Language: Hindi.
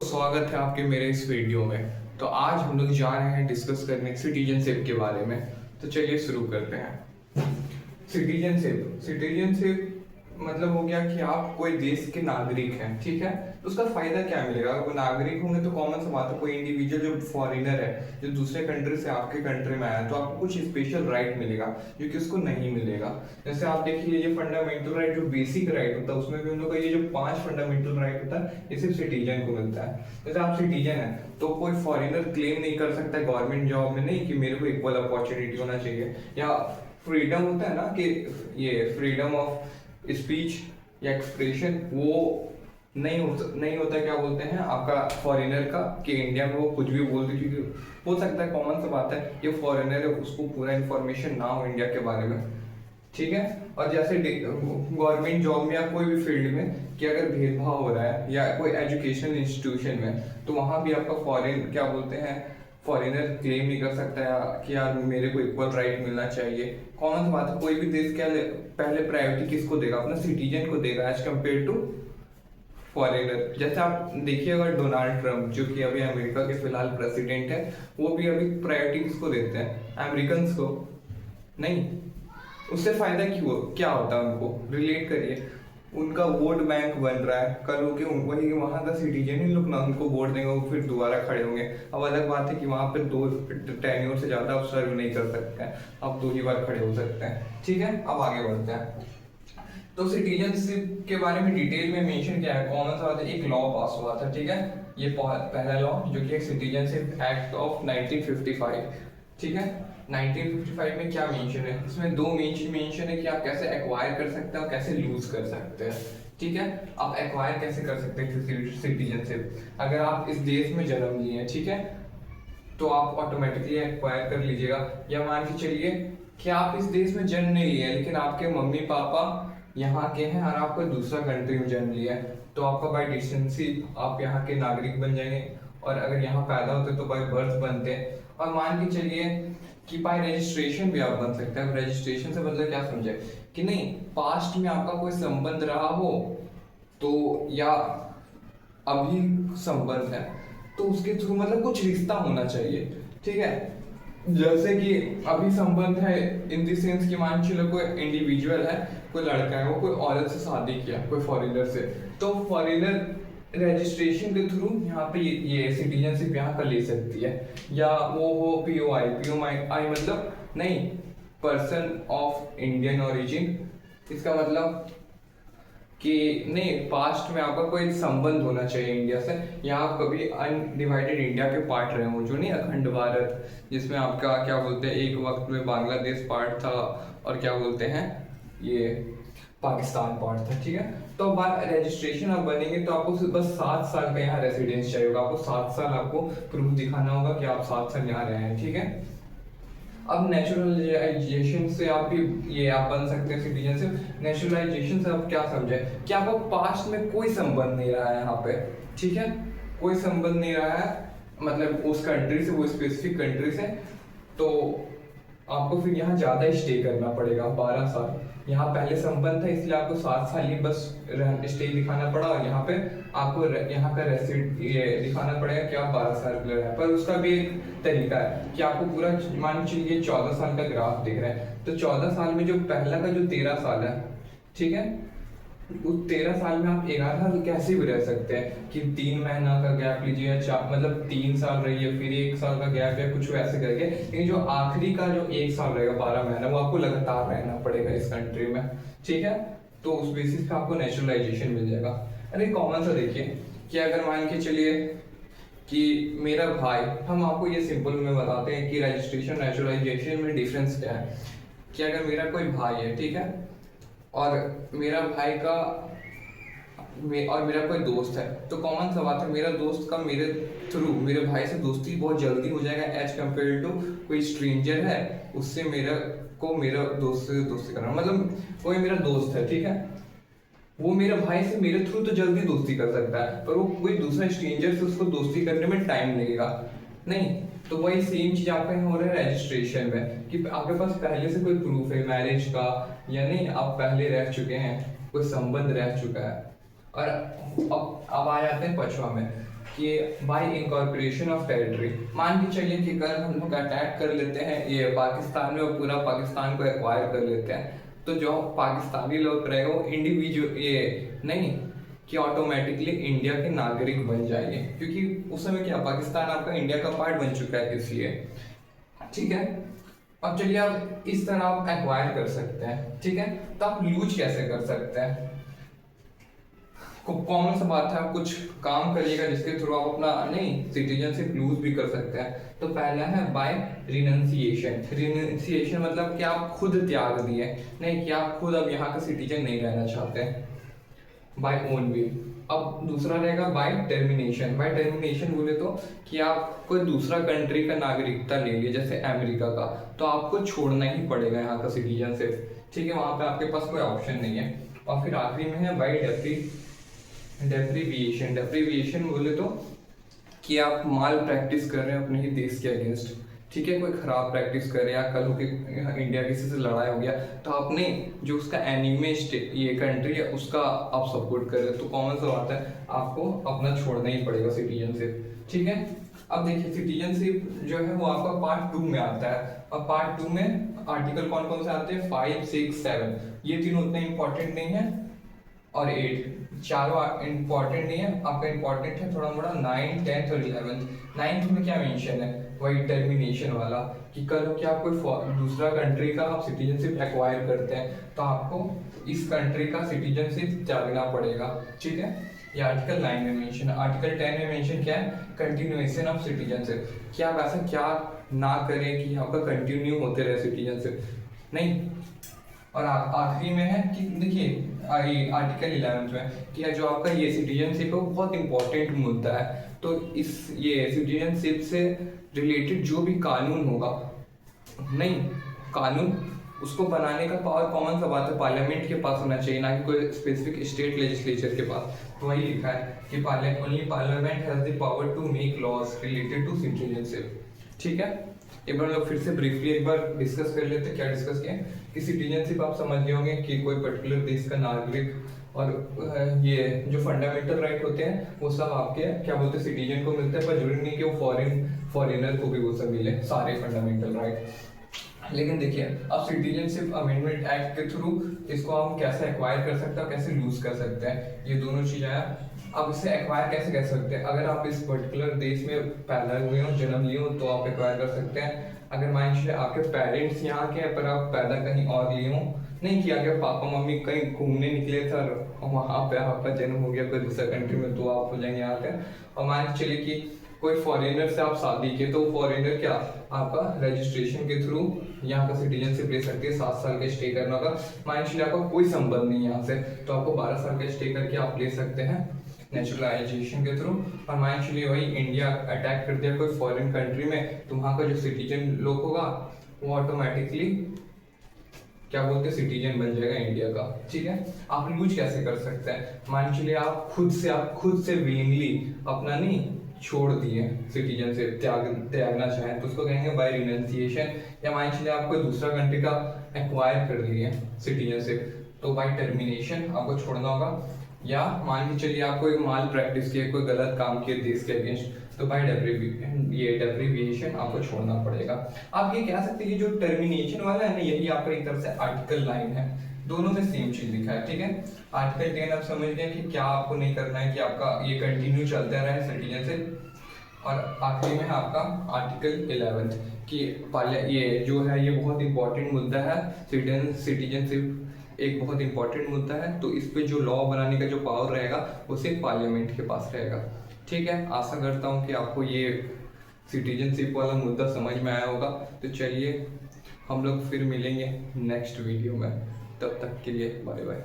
स्वागत है आपके मेरे इस वीडियो में। तो आज हम लोग जा रहे हैं डिस्कस करने सिटीजनशिप के बारे में। तो चलिए शुरू करते हैं। सिटीजनशिप मतलब हो गया कि आप कोई देश के नागरिक हैं, ठीक है। तो उसका फायदा क्या मिलेगा? अगर वो नागरिक होंगे तो कॉमन सा बात है, कोई इंडिविजुअल जो फॉरेनर है जो दूसरे कंट्री से आपके कंट्री में आया तो आपको कुछ स्पेशल राइट मिलेगा जो कि उसको नहीं मिलेगा। जैसे आप देखिए ये फंडामेंटल राइट जो बेसिक राइट होता है उसमें भी उन लोग का ये जो 5 फंडामेंटल राइट होता है ये सिर्फ सिटीजन को मिलता है। जैसे आप सिटीजन है तो कोई फॉरेनर क्लेम नहीं कर सकता गवर्नमेंट जॉब में नहीं कि मेरे को इक्वल अपॉर्चुनिटी होना चाहिए, या फ्रीडम होता है ना कि ये फ्रीडम ऑफ स्पीच या एक्सप्रेशन वो नहीं होता क्या बोलते हैं आपका फॉरेनर का कि इंडिया में वो कुछ भी बोल दे, क्योंकि हो सकता है कॉमन सा बात है ये फॉरेनर है उसको पूरा इन्फॉर्मेशन ना हो इंडिया के बारे में, ठीक है। और जैसे गवर्नमेंट जॉब में या कोई भी फील्ड में कि अगर भेदभाव हो रहा है या कोई एजुकेशनल इंस्टीट्यूशन में तो वहाँ भी आपका फॉरेन क्या बोलते हैं फॉरेनर क्लेम नहीं कर सकता है कि यार मेरे को इक्वल राइट मिलना चाहिए। कॉमन सी बात है, कोई भी देश क्या पहले प्रायोरिटी किसको देगा? अपना सिटीजन को देगा एज कम्पेयर टू फॉरेनर। जैसे आप देखिए अगर डोनाल्ड ट्रम्प जो कि अभी अमेरिका के फिलहाल प्रेसिडेंट है वो भी अभी प्रायोरिटी किसको देते हैं? अमेरिकन को नहीं। उससे फायदा क्यों क्या होता है? उनको रिलेट करिए, उनका वोट बैंक बन रहा है, कल के वही वहाँ का सिटीजन ही लोग ना उनको वोट देंगे, वो फिर दोबारा खड़े होंगे। अब अलग बात है कि वहाँ पे 2 टेन्योर से ज़्यादा आप सर्व नहीं कर सकते हैं, आप 2 ही बार खड़े हो सकते हैं, ठीक है। अब आगे बढ़ते हैं। तो सिटीजनशिप के बारे में डिटेल में मेंशन किया है, कौन सा होता है? एक लॉ पास हुआ था, ठीक है। ये पहला लॉ जो कि सिटीजनशिप एक्ट ऑफ 1955, ठीक है। 1955 में क्या मेंशन है? इसमें 2 मेंशन है कि आप कैसे एक्वायर कर सकते हैं और कैसे लूज कर सकते हैं, ठीक है। आप एक्वायर कैसे कर सकते हैं सिटीजनशिप? अगर आप इस देश में जन्म लिए हैं, ठीक है, तो आप ऑटोमेटिकली एक्वायर कर लीजिएगा। या मान के चलिए कि आप इस देश में जन्म नहीं लिए लेकिन आपके मम्मी पापा यहाँ के हैं और आपको दूसरा कंट्री में जन्म लिया है तो आपका बाय डिस्टेंसी आप यहाँ के नागरिक बन जाएंगे। और अगर यहाँ पैदा होते तो बाय बर्थ बनते हैं। और मान के चलिए कि बाय रजिस्ट्रेशन भी आप बन सकते हैं। रजिस्ट्रेशन से मतलब क्या समझे कि नहीं पास्ट में आपका कोई संबंध रहा हो तो या अभी संबंध है तो उसके थ्रू मतलब कुछ रिश्ता होना चाहिए, ठीक है। जैसे कि अभी संबंध है इन द सेंस कि मान चलो कोई इंडिविजुअल है, कोई लड़का है वो कोई औरत से शादी किया कोई फॉरेनर से, तो फॉरेनर रजिस्ट्रेशन के थ्रू यहाँ पे ये सिटीजनशिप यहाँ का ले सकती है। या वो हो पीओआई मतलब नहीं पर्सन ऑफ इंडियन ओरिजिन, इसका मतलब कि नहीं पास्ट में आपका कोई संबंध होना चाहिए इंडिया से, या आप कभी अनडिवाइडेड इंडिया के पार्ट रहे हो, जो नहीं अखंड भारत जिसमें आपका क्या बोलते हैं एक वक्त में बांग्लादेश पार्ट था और क्या बोलते हैं ये पाकिस्तान पार्ट था, ठीक है। तो अब रजिस्ट्रेशन आप बनेंगे तो आपको बस 7 साल का यहाँ रेसिडेंस चाहिए होगा। आपको 7 साल आपको प्रूफ दिखाना होगा कि आप 7 साल यहाँ रहे हैं, ठीक है। अब नेचुरलाइजेशन से आप भी ये आप बन सकते हैं सिटीजनशिप। नेचुरलाइजेशन से आप क्या समझे कि आपको पास्ट में कोई संबंध नहीं रहा है यहाँ पे, ठीक है, कोई संबंध नहीं रहा है मतलब उस कंट्री से, वो स्पेसिफिक कंट्री से, तो आपको फिर यहाँ ज्यादा स्टे करना पड़ेगा 12 साल। यहाँ पहले संबंध था इसलिए आपको 7 साल ही बस स्टे दिखाना पड़ा और यहाँ पे आपको यहाँ का रेसिड ये दिखाना पड़ेगा कि आप 12 साल के लिए रहे। पर उसका भी एक तरीका है कि आपको पूरा मान चलिए 14 साल का ग्राफ दिख रहा है तो 14 साल में जो पहला का जो 13 साल है, ठीक है, उस 13 साल में आप 11 साल कैसे भी रह सकते हैं कि 3 महीना का गैप लीजिए या 4 मतलब 3 साल रहिए फिर 1 साल का गैप या कुछ वैसे करके, लेकिन जो आखिरी का जो 1 साल रहेगा 12 महीना वो आपको लगातार रहना पड़ेगा इस कंट्री में, ठीक है। तो उस बेसिस पे आपको नेचुरलाइजेशन मिल जाएगा। अरे कॉमन सा देखिए कि अगर मान के चलिए कि मेरा भाई, हम आपको ये सिंपल में बताते हैं कि रजिस्ट्रेशन नेचुरलाइजेशन में डिफरेंस क्या है। कि अगर मेरा कोई भाई है, ठीक है, और मेरा भाई का और मेरा कोई दोस्त है तो कॉमन सा बात है मेरा दोस्त का मेरे थ्रू मेरे भाई से दोस्ती बहुत जल्दी हो जाएगा एज कम्पेयर टू कोई स्ट्रेंजर है उससे मेरा दोस्त से दोस्ती करना। मतलब कोई मेरा दोस्त है, ठीक है, वो मेरा भाई से मेरे थ्रू तो जल्दी दोस्ती कर सकता है पर वो कोई दूसरा स्ट्रेंजर से उसको दोस्ती करने में टाइम लगेगा नहीं। तो वही सेम चीज आपका यहाँ हो रहा है रजिस्ट्रेशन में कि आपके पास पहले से कोई प्रूफ है मैरिज का या नहीं, आप पहले रह चुके हैं, कोई संबंध रह चुका है। और अब आ जाते हैं 5वां में कि बाय इनकॉर्पोरेशन ऑफ टेरिटरी, मान के चलिए कि कल हम लोग अटैक कर लेते हैं ये पाकिस्तान में और पूरा पाकिस्तान को एक्वायर कर लेते हैं, तो जो पाकिस्तानी लोग रहेगा वो इंडिविजुअल ये नहीं कि ऑटोमेटिकली इंडिया के नागरिक बन जाएंगे, क्योंकि उस समय क्या पाकिस्तान आपका इंडिया का पार्ट बन चुका है इसलिए। ठीक है, अब चलिए आप इस तरह आप एक्वायर कर सकते हैं। ठीक है, तो आप यूज कैसे कर सकते हैं, कॉमन सा बात है, आप कुछ काम करिएगा जिसके थ्रू आप अपना नहीं सिटीजनशिप लूज भी कर सकते हैं। तो पहला है बाय रिनंसिएशन। रिनंसिएशन मतलब कि आप खुद त्याग दिए, नहीं कि आप खुद अब यहाँ का सिटीजन नहीं रहना चाहते हैं, बाय ओन विल। अब दूसरा रहेगा बाय टर्मिनेशन। बाय टर्मिनेशन बोले तो कि आप कोई दूसरा कंट्री का नागरिकता ले लिए, जैसे अमेरिका का, तो आपको छोड़ना ही पड़ेगा यहाँ का सिटीजनशिप। ठीक है, वहाँ पे आपके पास कोई ऑप्शन नहीं है। और फिर आखिरी में है बाय डेप्रीविएशन। डेप्रीविएशन बोले तो कि आप माल प्रैक्टिस कर रहे हैं अपने ही देश के अगेंस्ट। ठीक है, कोई खराब प्रैक्टिस कर रहे हैं, कल होके इंडिया किसी से लड़ाई हो गया तो आपने जो उसका एनिमे ये कंट्री है उसका आप सपोर्ट कर रहे हैं, तो कॉमन सा बात है आपको अपना छोड़ना ही पड़ेगा सिटीजनशिप। ठीक है, अब देखिए सिटीजनशिप जो है वो आपका पार्ट 2 में आता है। अब पार्ट 2 में आर्टिकल कौन कौन से आते हैं, 5, 6, 7, ये तीनों उतने इंपॉर्टेंट नहीं है, और 8 चारों इंपॉर्टेंट नहीं है, आपका इंपॉर्टेंट है थोड़ा मोड़ा 9, 10 और 11। 9th में क्या मेंशन है, वही टर्मिनेशन वाला, कि कल को क्या कोई दूसरा कंट्री का आप सिटीजनशिप एक्वायर करते हैं तो आपको इस कंट्री का सिटीजनशिप त्यागना पड़ेगा। ठीक है, ये आर्टिकल 9 में मेंशन है। आर्टिकल 10 में मेंशन क्या है, कंटिन्यूएशन ऑफ सिटीजनशिप, कि आप ऐसा क्या ना करें कि आपका कंटिन्यू होते रहे सिटीजनशिप, नहीं। और आखिरी में है कि देखिए आर्टिकल 11 में कि जो आपका ये सिटीजनशिप है वो बहुत इंपॉर्टेंट मुद्दा है, तो इस ये सिटीजनशिप से रिलेटेड जो भी कानून होगा, नहीं कानून उसको बनाने का पावर कॉमन सा बात है पार्लियामेंट के पास होना चाहिए, ना कि कोई स्पेसिफिक स्टेट लेजिस्लेचर के पास। तो वही लिखा है कि only parliament has the power to make laws related to citizenship. ठीक है, एक बार लोग फिर से ब्रीफली एक बार डिस्कस कर लेते हैं। क्या डिस्कस किया कि सिटीजनशिप आप समझ गए होंगे कि कोई पर्टिकुलर देश का नागरिक, और ये जो फंडामेंटल राइट होते हैं वो सब आपके क्या बोलते हैं सिटीजन को मिलते हैं, पर जरूरी नहीं कि वो फॉरेनर को भी वो सब मिले सारे फंडामेंटल राइट। लेकिन देखिए अब सिटीजनशिप अमेंडमेंट एक्ट के थ्रू इसको हम कैसे एक्वायर कर सकते हैं, कैसे लूज कर सकते हैं, ये दोनों चीज आया। अब इसे एक्वायर कैसे कर सकते हैं, अगर आप इस पर्टिकुलर देश में पैदा हुए हो, जन्म लिए हो, तो आप एक्वायर कर सकते हैं। अगर मान लीजिए आपके पेरेंट्स यहाँ के हैं पर आप पैदा कहीं और लिए हो, नहीं किया गया, पापा मम्मी कहीं घूमने निकले थे और वहाँ पे आपका जन्म हो गया कोई दूसरा कंट्री में, तो आप हो जाएंगे यहाँ के। और मान के चलिए कि कोई फॉरेनर से आप शादी किए, तो फॉरेनर क्या आपका रजिस्ट्रेशन के थ्रू यहाँ का सिटीजनशिप ले सकते हैं, 7 साल का स्टे करना होगा। मान लीजिए आपका कोई संबंध नहीं यहाँ से, तो आपको 12 साल का स्टे करके आप ले सकते हैं नेचुरलाइजेशन के थ्रू। और मान लीजिए वही इंडिया अटैक कर दिया कोई फॉरेन कंट्री में, तो वहाँ का जो सिटीजन लोग होगा वो ऑटोमेटिकली क्या बोलते हैं सिटीजन बन जाएगा इंडिया का। ठीक है, आप यूज कैसे कर सकते हैं, मान लीजिए आप खुद से विलिंगली अपना नहीं छोड़ दिए सिटीजन से त्यागना चाहें, तो उसको कहेंगे बाय रिनंसिएशन। या मान लीजिए आप कोई दूसरा कंट्री का एक्वायर कर लिए सिटीजनशिप, तो बाय टर्मिनेशन आपको छोड़ना होगा। या मान के चलिए आप कोई माल प्रैक्टिस किए, कोई गलत काम किए देश के अगेंस्ट, तो बाय डेप्रीविएशन आपको छोड़ना पड़ेगा। आप ये कह सकते हैं कि जो टर्मिनेशन वाला है ना, यही आपका एक तरफ से आर्टिकल 9 है, दोनों में सेम चीज लिखा है। ठीक है, आर्टिकल 10 आप समझ गए कि क्या आपको नहीं करना है, कि आपका ये कंटिन्यू चलता रहे सिटीजन से। और आखिरी में है आपका आर्टिकल 11 कि ये जो है ये बहुत इंपॉर्टेंट मुद्दा है, सिटीजनशिप एक बहुत इंपॉर्टेंट मुद्दा है, तो इस पे जो लॉ बनाने का जो पावर रहेगा वो सिर्फ पार्लियामेंट के पास रहेगा। ठीक है, आशा करता हूँ कि आपको ये सिटीजनशिप वाला मुद्दा समझ में आया होगा। तो चलिए हम लोग फिर मिलेंगे नेक्स्ट वीडियो में, तब तक के लिए बाय बाय।